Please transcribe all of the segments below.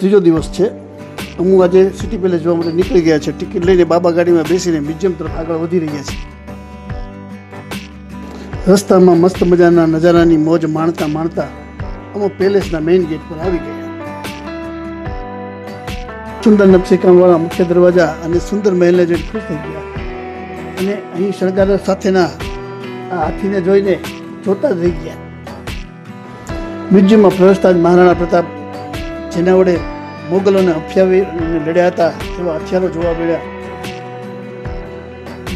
ત્રીજો દિવસ છે. હું આજે સિટી પેલેસ જોવા માટે નીકળી ગયા છે. ટિકિટ લઈને બાબા ગાડીમાં બેસીને મ્યુઝિયમ તરફ આગળ વધી રહ્યા છે. રસ્તામાં મસ્ત મજાના નજારાની મોજ માણતા માણતા અમે પેલેસના મેઇન ગેટ પર આવી ગયા. સુંદર નકશીકામવાળા મુખ્ય દરવાજા અને સુંદર મહેલને જોઈને ખુશ થઈ ગયા અને અહીં શણગાર સાથેના આ હાથીને જોઈને જોતા જ રહી ગયા. મ્યુઝિયમમાં પ્રવેશતા જ મહારાણા પ્રતાપ જેના વડે મોગલોને અફ્યાવીને લડ્યા હતા તેવા હથિયારો જોવા મળ્યા.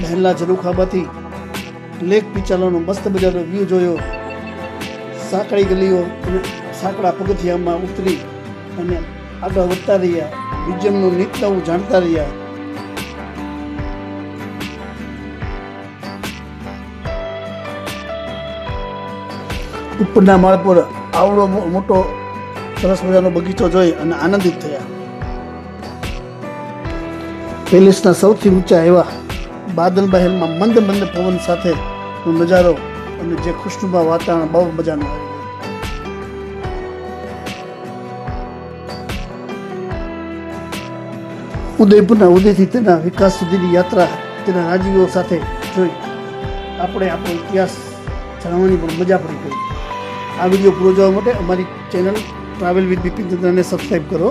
મહેલના ઝરૂખાબાથી લેક પિચાલોનો મસ્ત મજાનો વ્યૂ જોયો. સાંકડી ગલીઓ અને સાંકડા પગથિયામાં ઉતરી અને આગળ વધતા રહ્યા. મ્યુઝિયમનું નિત નવું જાણતા રહ્યા. ઉપરના માળ પર આવડો મોટો સરસ મજાનો બગીચો જોઈ અને આનંદિત થયા. પેલેસના સૌથી ઊંચા એવા બાદલ મહેલમાં મંદ મંદ પવન સાથેનો નજારો અને જે ખુશનુમા વાતાવરણ બહુ મજાનું આવ્યું. ઉદયપુરના ઉદયથી તેના વિકાસ સુધીની યાત્રા તેના રાજવીઓ સાથે જોઈ આપણે આપણો ઇતિહાસ જાણવાની પણ મજા પડી ગઈ. આ વિડીયો પૂરો જોવા માટે અમારી ચેનલ ટ્રાવેલ વિથ બિપિન ચંદ્રાને સબસ્ક્રાઈબ કરો.